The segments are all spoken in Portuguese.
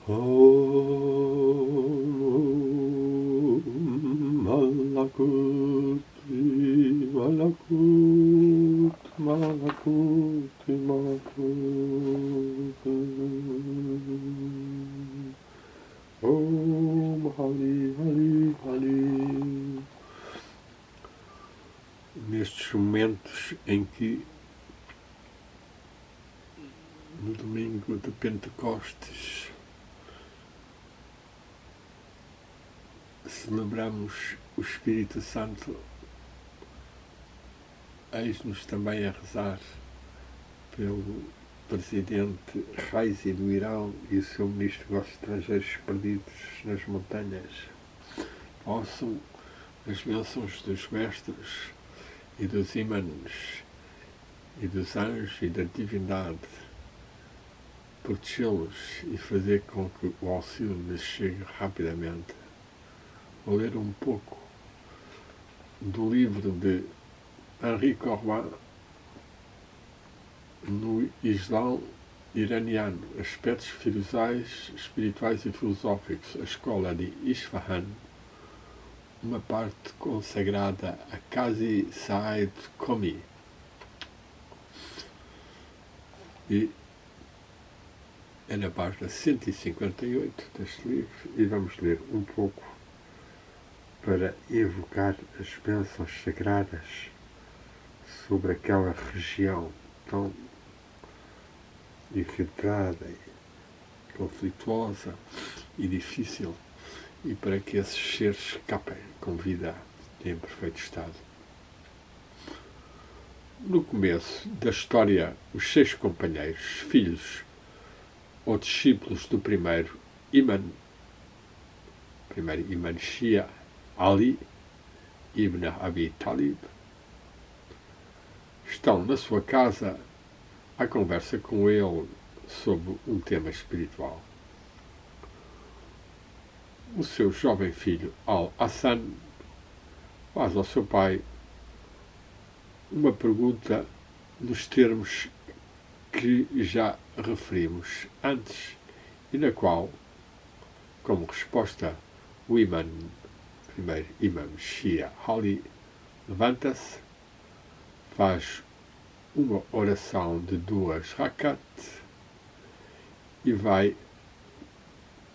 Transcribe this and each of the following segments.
Om Malakuti Malakut Malakuti Malakut Om Hari Hari Hari. Nestes momentos em que no domingo de Pentecostes celebramos o Espírito Santo, eis-nos também a rezar pelo presidente Raisi do Irão e o seu ministro dos Negócios Estrangeiros perdidos nas montanhas. Possam as bênçãos dos mestres e dos ímãs e dos anjos e da divindade protegê-los e fazer com que o auxílio lhes chegue rapidamente. Vou ler um pouco do livro de Henri Corbin no Islão iraniano, Aspectos espirituais e filosóficos, a escola de Isfahan, uma parte consagrada a Qazi Said Qami. E é na página 158 deste livro, e vamos ler um pouco para evocar as bênçãos sagradas sobre aquela região tão infiltrada, conflituosa e difícil, e para que esses seres escapem com vida em perfeito estado. No começo da história, os 6 companheiros, filhos ou discípulos do primeiro Imam Shia Ali ibn Abi Talib, estão na sua casa à conversa com ele sobre um tema espiritual. O seu jovem filho Al-Hassan faz ao seu pai uma pergunta nos termos que já referimos antes e na qual, como resposta, o primeiro Imam Shia Ali levanta-se, faz uma oração de 2 rakat e vai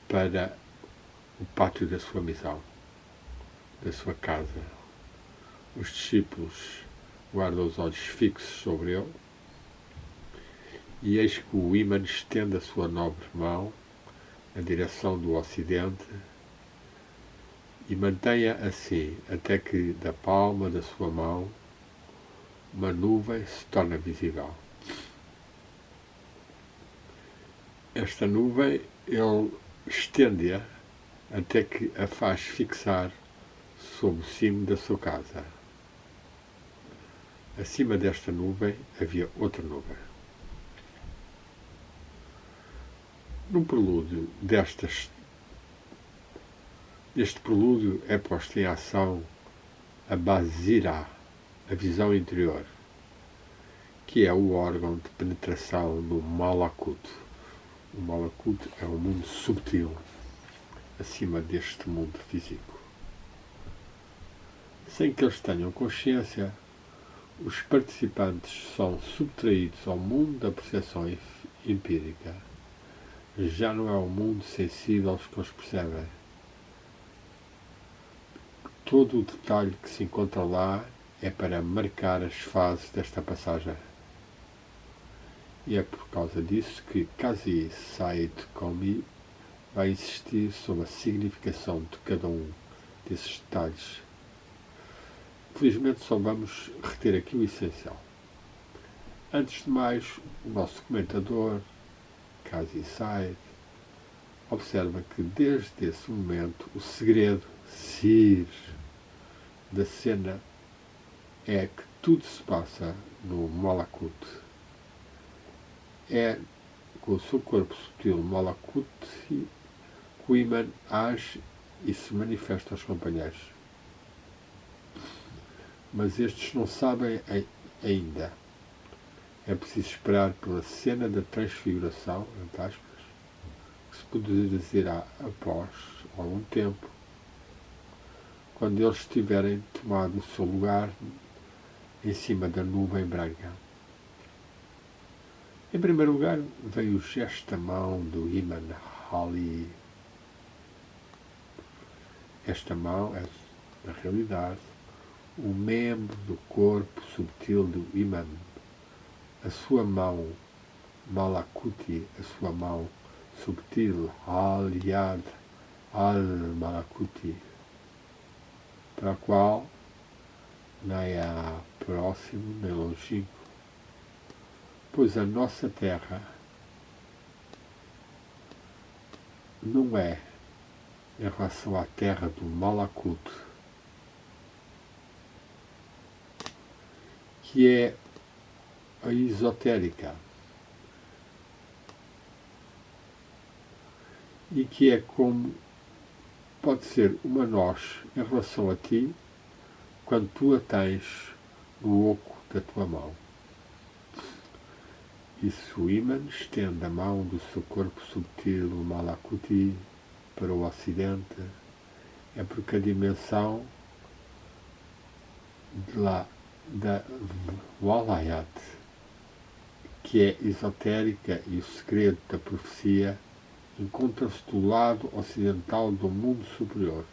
para o pátio da sua missão, da sua casa. Os discípulos guardam os olhos fixos sobre ele e eis que o ímã estende a sua nobre mão na direção do ocidente e mantenha assim até que da palma da sua mão uma nuvem se torna visível. Esta nuvem ele estende-a até que a faz fixar sob o cimo da sua casa. Acima desta nuvem havia outra nuvem. No prelúdio deste prelúdio é posta em ação a Basira, a visão interior, que é o órgão de penetração do Malakut. O Malakut é um mundo subtil, acima deste mundo físico. Sem que eles tenham consciência, os participantes são subtraídos ao mundo da percepção empírica. Já não é o mundo sensível que eles percebem. Todo o detalhe que se encontra lá é para marcar as fases desta passagem. E é por causa disso que Qazi Said Qami vai insistir sobre a significação de cada um desses detalhes. Felizmente só vamos reter aqui o essencial. Antes de mais, o nosso comentador, Qazi Said, observa que desde esse momento o segredo, Sir, da cena é que tudo se passa no Malakut. É com o seu corpo sutil Malakut que o imã age e se manifesta aos companheiros. Mas estes não sabem ainda. É preciso esperar pela cena da transfiguração, entre aspas, que se produzirá após algum tempo, quando eles tiverem tomado o seu lugar em cima da nuvem branca. Em primeiro lugar, veio o gesto da mão do Imam Ali. Esta mão é, na realidade, o membro do corpo subtil do Imam. A sua mão Malakuti, a sua mão subtil, Al-Yad Al-Malakuti, para a qual nem há próximo nem longínquo, pois a nossa terra não é em relação à terra do Malakut, que é a esotérica e que é como pode ser uma nós em relação a ti quando tu a tens no oco da tua mão. E se o Imã estende a mão do seu corpo subtil, o Malakuti, para o ocidente, é porque a dimensão de lá, da Walayat, que é esotérica e o segredo da profecia, encontra-se do lado ocidental do mundo superior.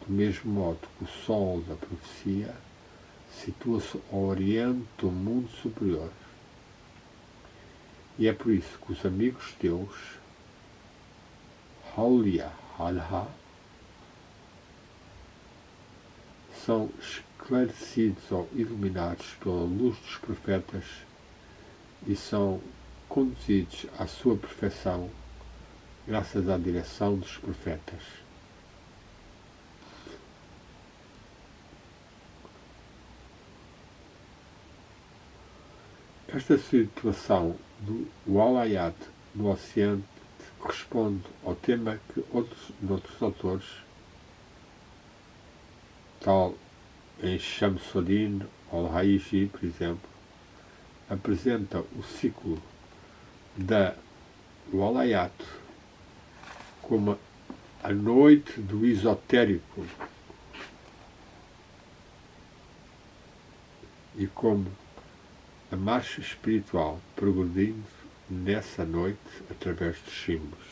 Do mesmo modo que o sol da profecia situa-se ao oriente do mundo superior. E é por isso que os amigos teus, Haulia Halha, são esclarecidos ou iluminados pela luz dos profetas e são conduzidos à sua perfeição graças à direção dos profetas. Esta situação do Walayat no Ocidente corresponde ao tema que outros autores, tal em Shamsuddin al-Haiji, por exemplo, apresenta o ciclo da Walayat como a noite do esotérico e como a marcha espiritual progredindo nessa noite através dos símbolos,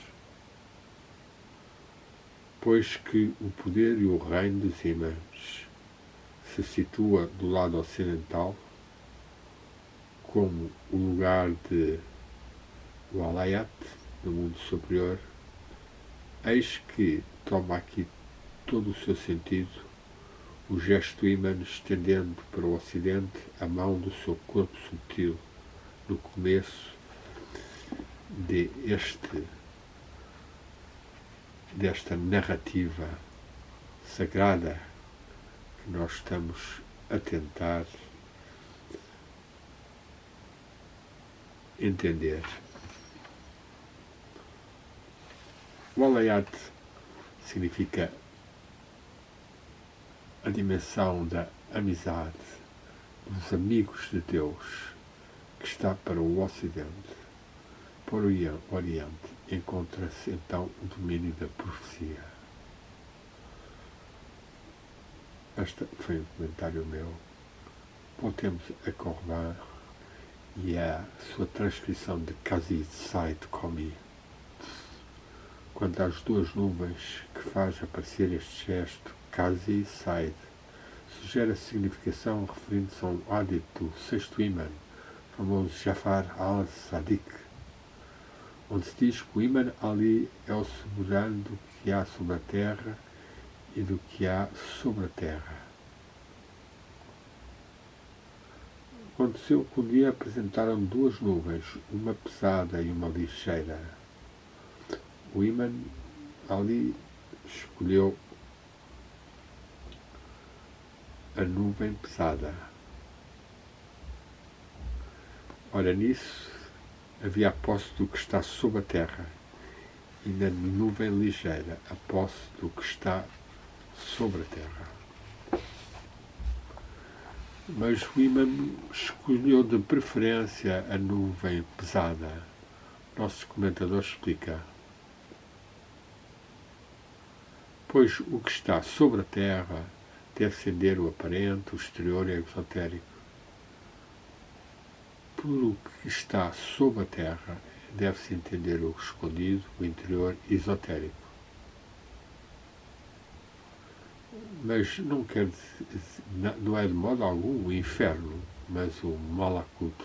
pois que o poder e o reino dos imãs se situa do lado ocidental como o lugar de Walayat, no mundo superior, eis que toma aqui todo o seu sentido o gesto imã estendendo para o ocidente a mão do seu corpo subtil no começo desta narrativa sagrada que nós estamos a tentar entender. Walayat significa a dimensão da amizade dos amigos de Deus, que está para o Ocidente. Para o Oriente encontra-se então o domínio da profecia. Este foi um comentário meu. Voltemos a Corban e a sua transcrição de Qazi Said Komi. Quanto às duas nuvens que faz aparecer este gesto, Qazi Said sugere a significação referindo-se a um hadith do sexto imã, famoso Jafar al-Sadiq, onde se diz que o Imam Ali é o soberano do que há sobre a terra e do que há sobre a terra. Aconteceu que um dia apresentaram duas nuvens, uma pesada e uma ligeira. O Imam Ali escolheu a nuvem pesada. Ora, nisso havia a posse do que está sob a terra, e na nuvem ligeira a posse do que está sobre a terra. Mas o imã escolheu de preferência a nuvem pesada, nosso comentador explica: pois o que está sobre a Terra deve entender o aparente, o exterior e o exotérico. Por o que está sob a Terra deve-se entender o escondido, o interior e esotérico. Mas não quer dizer, não é de modo algum o inferno, mas o Malakut.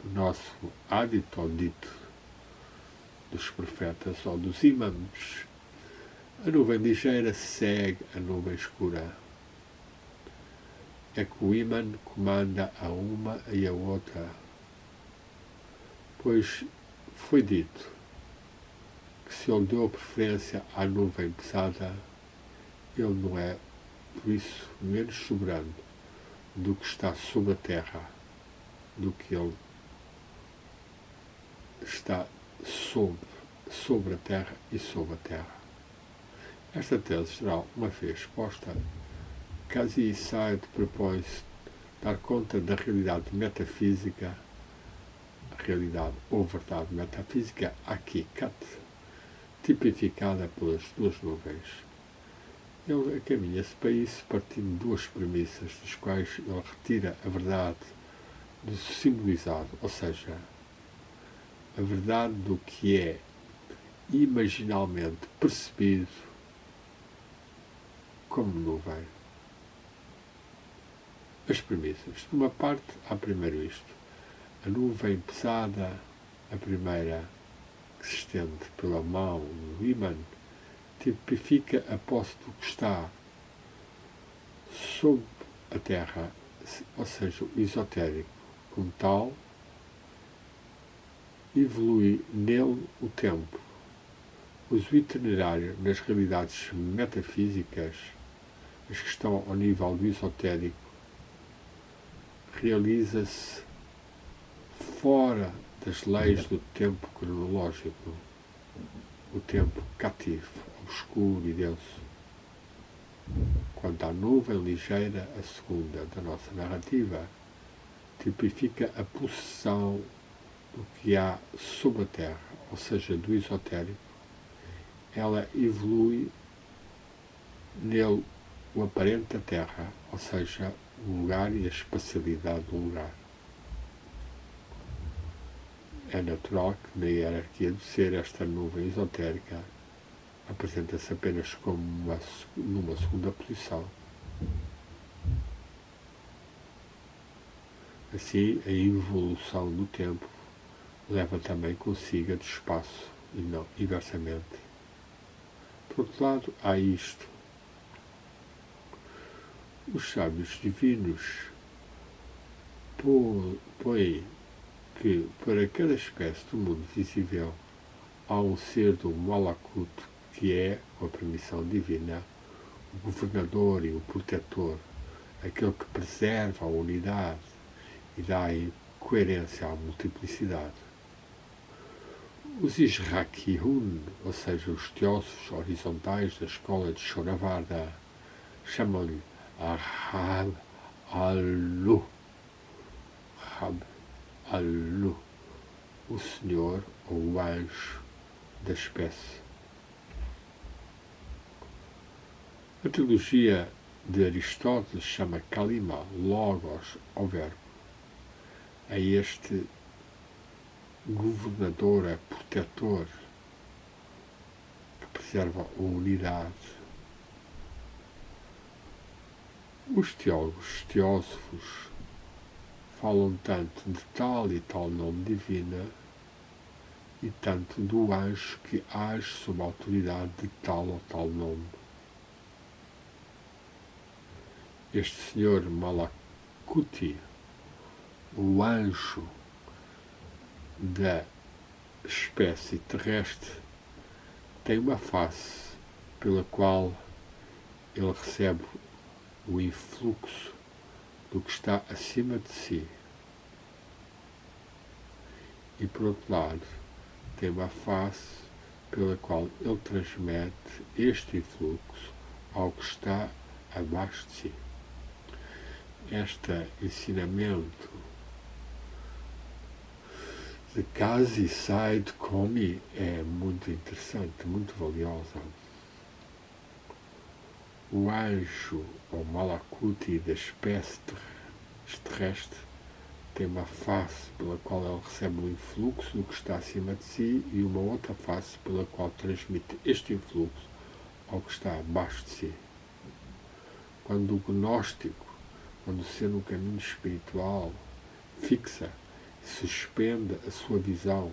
O nosso hadith ou dito dos profetas ou dos imãs. A nuvem ligeira segue a nuvem escura. É que o imã comanda a uma e a outra. Pois foi dito que se ele deu preferência à nuvem pesada, ele não é, por isso, menos soberano do que está sob a terra, do que ele está sobre a terra e sob a terra. Esta tese geral, uma vez exposta, Kazi Said propõe-se dar conta da realidade metafísica, a realidade ou verdade metafísica, Hakikat, tipificada pelas duas nuvens. Ele encaminha-se para isso partindo de duas premissas, das quais ele retira a verdade do simbolizado, ou seja, a verdade do que é imaginalmente percebido como nuvem. As premissas. De uma parte, há primeiro isto. A nuvem pesada, a primeira que se estende pela mão do imã, tipifica a posse do que está sob a terra, ou seja, o esotérico. Como tal, evolui nele o tempo. Uso itinerário nas realidades metafísicas, as que estão ao nível do esotérico, realiza-se fora das leis do tempo cronológico, o tempo cativo, obscuro e denso. Quanto à nuvem ligeira, a segunda da nossa narrativa, tipifica a possessão do que há sob a terra, ou seja, do esotérico. Ela evolui nele o aparente da terra, ou seja, o lugar e a espacialidade do lugar. É natural que na hierarquia do ser esta nuvem esotérica apresenta-se apenas como numa segunda posição. Assim, a evolução do tempo leva também consigo a do espaço e não inversamente. Por outro lado, há isto. Os sábios divinos põem que para cada espécie do mundo visível há um ser do Malakut que é, com a permissão divina, o governador e o protetor, aquele que preserva a unidade e dá coerência à multiplicidade. Os Ishrakihun, ou seja, os teósofos horizontais da escola de Shoravarda, chamam-lhe Ahab Alu, o Senhor ou o anjo da espécie. A teologia de Aristóteles chama Kalima, Logos, ou Verbo. É este governador, é protetor, que preserva a unidade. Os teósofos, falam tanto de tal e tal nome divina e tanto do anjo que age sob a autoridade de tal ou tal nome. Este senhor Malakuti, o anjo da espécie terrestre, tem uma face pela qual ele recebe o influxo do que está acima de si. E, por outro lado, tem uma face pela qual ele transmite este influxo ao que está abaixo de si. Este ensinamento de Kazi Said Komi é muito interessante, muito valiosa. O anjo, ou Malakuti, da espécie terrestre, tem uma face pela qual ele recebe o influxo do que está acima de si e uma outra face pela qual transmite este influxo ao que está abaixo de si. Quando o gnóstico, quando o ser no caminho espiritual, fixa e suspende a sua visão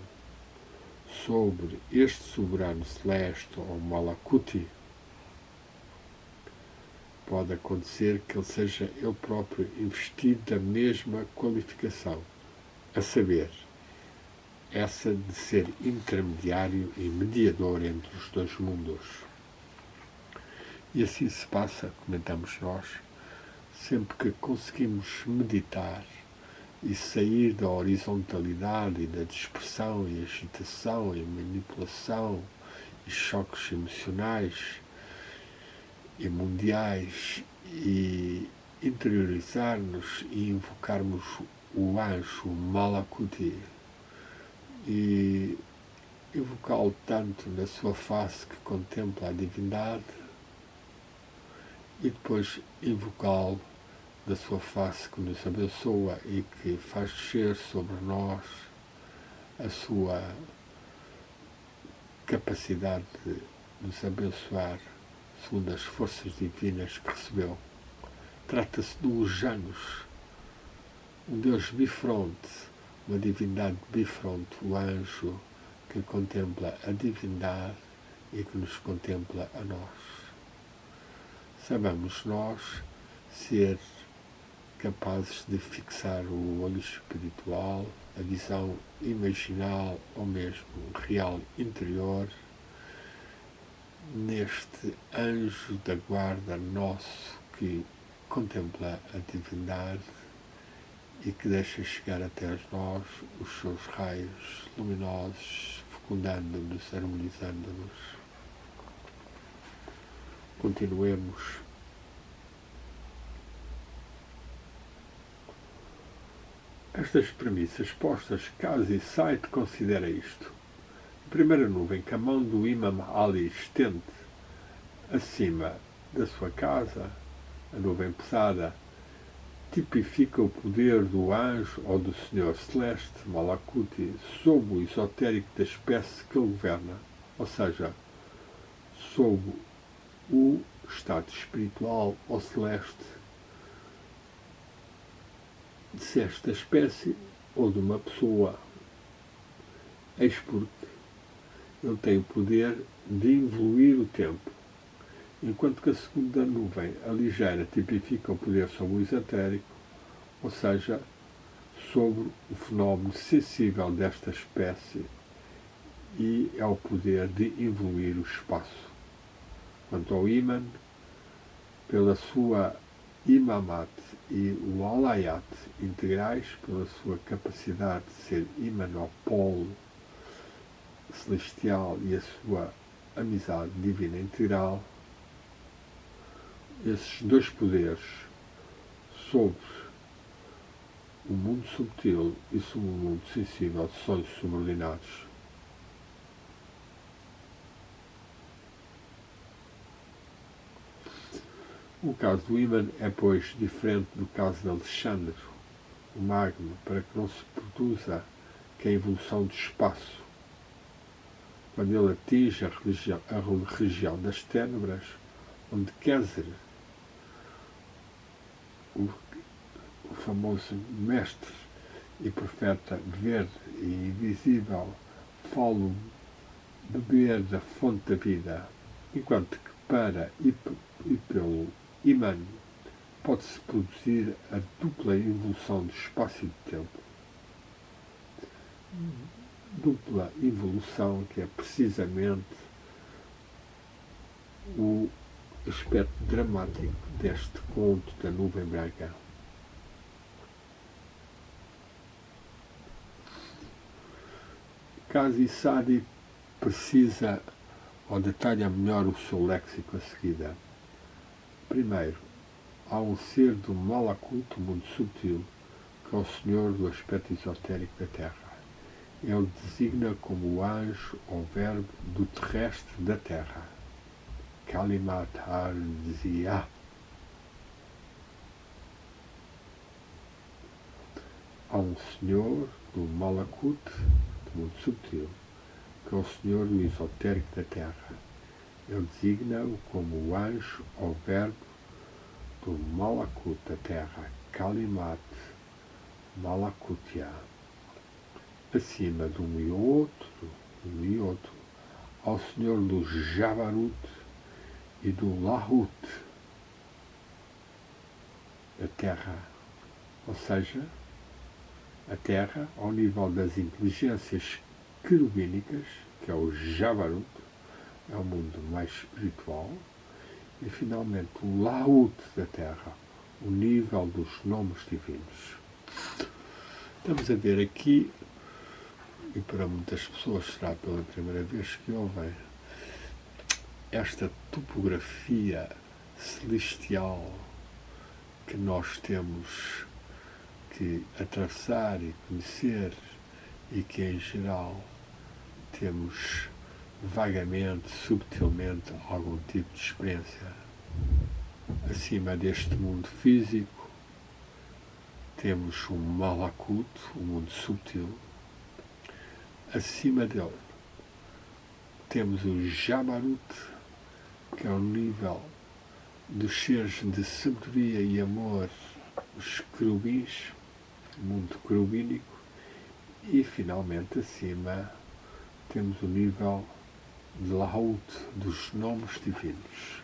sobre este soberano celeste ou Malakuti, pode acontecer que ele seja ele próprio investido da mesma qualificação, a saber, essa de ser intermediário e mediador entre os dois mundos. E assim se passa, comentamos nós, sempre que conseguimos meditar e sair da horizontalidade e da dispersão e agitação e manipulação e choques emocionais e mundiais e interiorizar-nos e invocarmos o anjo, o Malakuti, e invocá-lo tanto na sua face que contempla a divindade e depois invocá-lo da sua face que nos abençoa e que faz descer sobre nós a sua capacidade de nos abençoar segundo as forças divinas que recebeu. Trata-se dos Janus, um Deus bifronte, uma divindade bifronte, o anjo que contempla a divindade e que nos contempla a nós. Sabemos nós ser capazes de fixar o olho espiritual, a visão imaginal ou mesmo real interior neste anjo da guarda nosso que contempla a divindade e que deixa chegar até nós os seus raios luminosos, fecundando-nos, harmonizando-nos. Continuemos. Estas premissas postas, Kazi Said considera isto. A primeira nuvem que a mão do Imam Ali estende acima da sua casa, a nuvem pesada, tipifica o poder do anjo ou do Senhor Celeste, Malakuti, sob o esotérico da espécie que ele governa, ou seja, sob o estado espiritual ou celeste de certa espécie ou de uma pessoa. Eis porque ele tem o poder de evoluir o tempo, enquanto que a segunda nuvem, a ligeira, tipifica o poder sobre o esotérico, ou seja, sobre o fenómeno sensível desta espécie, e é o poder de evoluir o espaço. Quanto ao Iman, pela sua Imamat e o Alayat integrais, pela sua capacidade de ser Iman ao polo celestial e a sua amizade divina integral, esses dois poderes sobre o mundo subtil e sobre o mundo sensível são subordinados. O caso do Iman é, pois, diferente do caso de Alexandre, o Magno, para que não se produza que a evolução do espaço, quando ele atinge a região das tênebras, onde Kézer, o famoso mestre e profeta verde e invisível, fala beber da fonte da vida, enquanto que para e pelo Iman pode-se produzir a dupla evolução do espaço e do tempo. Dupla evolução que é precisamente o aspecto dramático deste conto da nuvem branca. Kazi Said precisa ou detalha melhor o seu léxico a seguida. Primeiro, há um ser do Malakut, mundo subtil, que é o senhor do aspecto esotérico da Terra. ele designa como o anjo ou verbo do terrestre da terra. Kalimat al-Ziyah. Há um senhor do Malakut, do mundo subtil, que é o senhor do esotérico da terra. Ele designa-o como o anjo ou verbo do Malakut da terra. Kalimat Malakutya. Acima de um e outro, ao senhor do Jabarut e do Lahut da terra, ou seja, a terra ao nível das inteligências querubínicas, que é o Jabarut, é o mundo mais espiritual, e finalmente o Lahut da terra, o nível dos nomes divinos. Estamos a ver aqui, e para muitas pessoas será pela primeira vez que ouvem, esta topografia celestial que nós temos que atravessar e conhecer e que em geral temos vagamente, subtilmente algum tipo de experiência. Acima deste mundo físico temos o Malakut, o mundo subtil. Acima dele temos o Jabarut, que é o nível dos seres de sabedoria e amor, os querubins, o mundo querubínico, e finalmente acima temos o nível de Lahut, dos nomes divinos.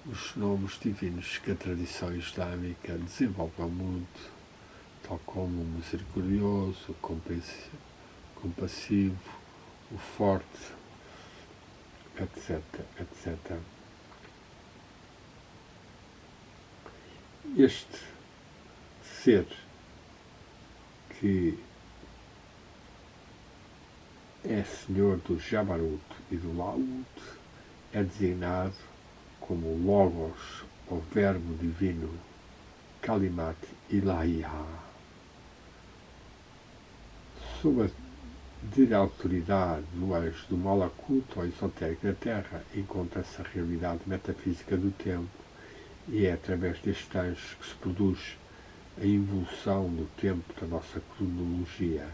Os nomes divinos que a tradição islâmica desenvolve muito, tal como o misericordioso, o compassivo, o forte, etc, etc. Este ser que é senhor do Jabarut e do Lahut é designado como Logos, o verbo divino, Kalimat Ilahiyah. Sob a de autoridade do anjo do Malakut, ou esotérico da Terra, encontra-se a realidade metafísica do tempo, e é através deste anjo que se produz a evolução do tempo da nossa cronologia.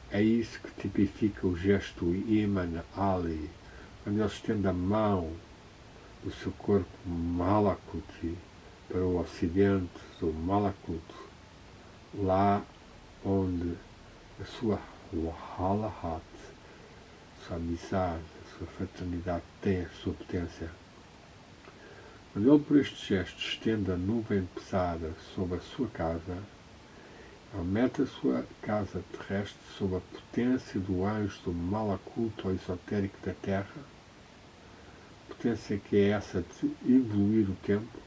É isso que tipifica o gesto Iman Ali, quando ele estende a mão do seu corpo Malakuti para o ocidente do Malakut, lá onde a sua Halahat, a sua amizade, a sua fraternidade tem a sua potência. Quando ele, por este gesto, estende a nuvem pesada sobre a sua casa, ele mete a sua casa terrestre sob a potência do anjo do Malakut, ou esotérico da Terra, potência que é essa de evoluir o tempo,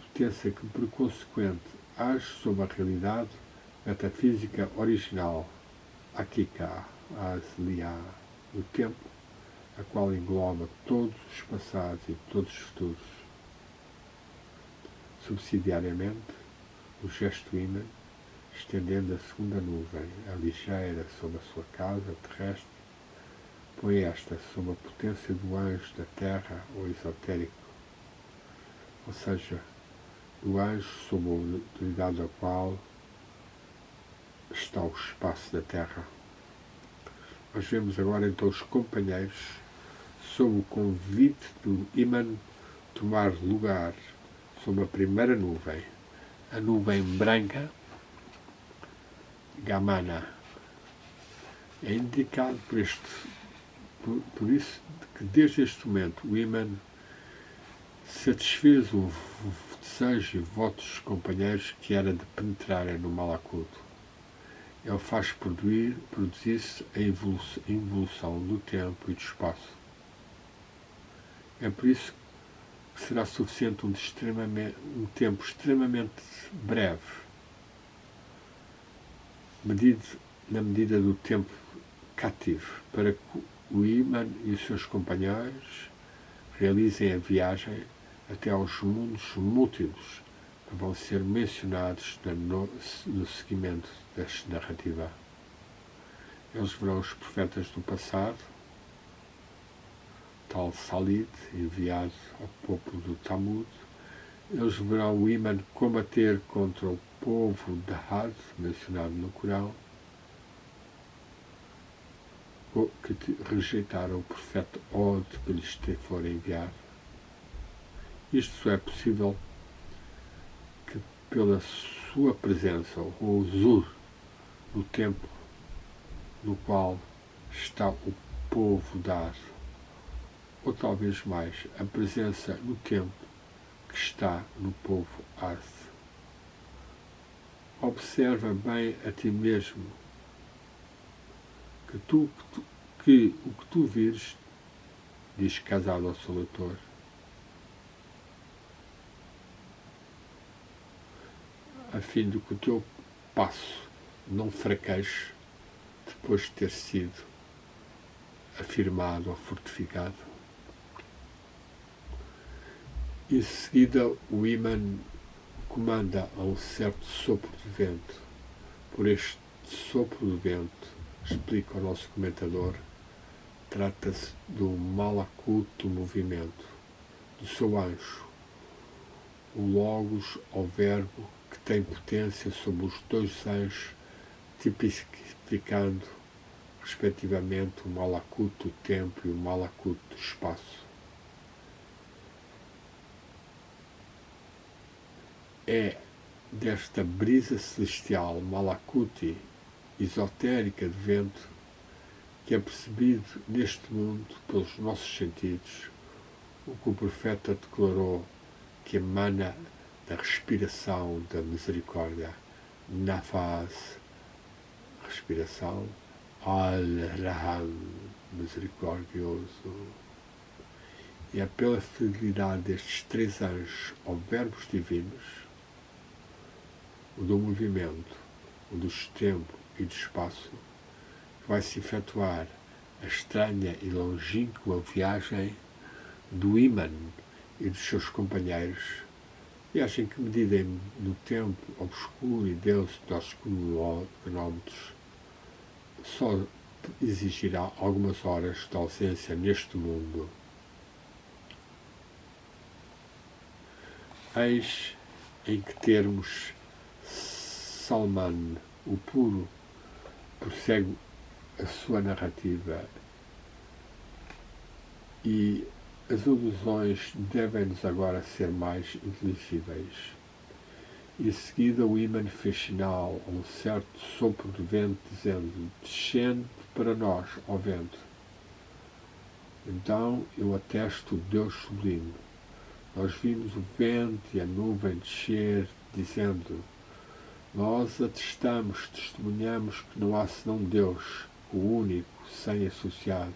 potência que, por consequente, age sobre a realidade metafísica original, Hakika, Asliya, do tempo, a qual engloba todos os passados e todos os futuros. Subsidiariamente, o gesto Iman, estendendo a segunda nuvem, a ligeira, sobre a sua casa terrestre, põe esta sob a potência do anjo da terra, ou esotérico, ou seja, do anjo sob a autoridade da qual está o espaço da terra. Nós vemos agora então os companheiros, sob o convite do Iman, tomar lugar sob a primeira nuvem, a nuvem branca, Gamana. É indicado por isso que desde este momento o Iman satisfez o desejo e votos dos companheiros, que era de penetrarem no Malakut. Ele faz produzir-se a evolução do tempo e do espaço. É por isso que será suficiente um tempo extremamente breve, medido na medida do tempo cativo, para que o Iman e os seus companheiros realizem a viagem até aos mundos múltiplos que vão ser mencionados no seguimento desta narrativa. Eles verão os profetas do passado, tal Salid, enviado ao povo do Talmud. Eles verão o Iman combater contra o povo de Had, mencionado no Corão, que rejeitaram o profeta Od que lhes for enviado. Isto só é possível que pela sua presença, o Zur, no tempo no qual está o povo dado, ou talvez mais, a presença no tempo que está no povo Arth. Observa bem a ti mesmo, que o que tu vires, diz casado ao seu leitor, a fim de que o teu passo não fraqueje depois de ter sido afirmado ou fortificado. Em seguida, o Iman comanda a um certo sopro de vento. Por este sopro de vento, explica o nosso comentador, trata-se do malakut do movimento, do seu anjo, o logos ou verbo que tem potência sobre os dois anjos, tipificando respectivamente o malakut do tempo e o malakut do espaço. É desta brisa celestial malakuti, esotérica de vento, que é percebido neste mundo pelos nossos sentidos o que o profeta declarou que emana da respiração da misericórdia, nafas, respiração, al-raham, misericordioso. E é pela fidelidade destes três anjos ou verbos divinos, o do movimento, o do tempo e do espaço, que vai-se efetuar a estranha e longínqua viagem do Iman e dos seus companheiros, viagem que, medida no tempo obscuro e denso dos nossos cronómetros, só exigirá algumas horas de ausência neste mundo. Eis em que termos Salman, o puro, prossegue a sua narrativa e as alusões devem-nos agora ser mais inteligíveis. E em seguida o Iman fez sinal a um certo sopro de vento, dizendo: descende para nós, ó vento. Então eu atesto o Deus sublime. Nós vimos o vento e a nuvem descer, dizendo: nós atestamos, testemunhamos que não há senão Deus, o único, sem associado.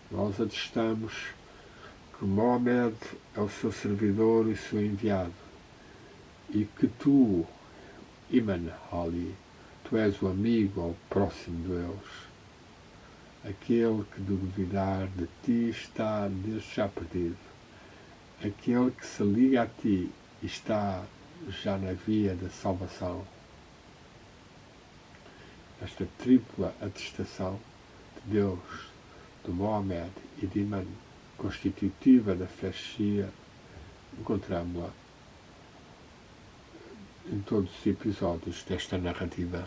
Nós atestamos que Mohamed é o seu servidor e o seu enviado, e que tu, Iman Ali, tu és o amigo ou próximo de Deus. Aquele que duvidar de ti está desde já perdido. Aquele que se liga a ti está já na via da salvação. Esta tripla atestação de Deus, de Mohamed e de Iman, constitutiva da fé shia, encontramos-la em todos os episódios desta narrativa.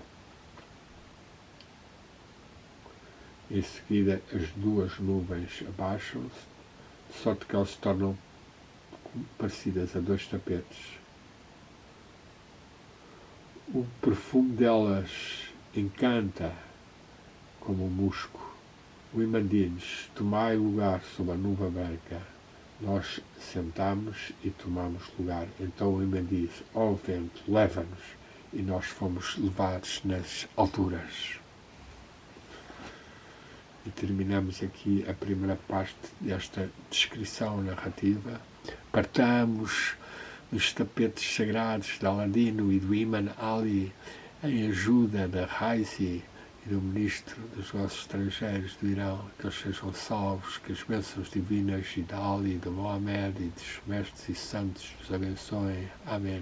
Em seguida, as duas nuvens abaixam-se, de sorte que elas se tornam parecidas a dois tapetes. O perfume delas encanta como um musgo. O Iman diz: tomai lugar sob a nuvem branca. Nós sentamos e tomamos lugar. Então o Iman diz: ó vento, leva-nos. E nós fomos levados nas alturas. E terminamos aqui a primeira parte desta descrição narrativa. Partamos dos tapetes sagrados de Aladino e do Iman Ali em ajuda da Raisi e do Ministro dos Negócios Estrangeiros do Irão, que eles sejam salvos, que as bênçãos divinas e de Ali, de Mohamed e dos mestres e santos os abençoem. Amém.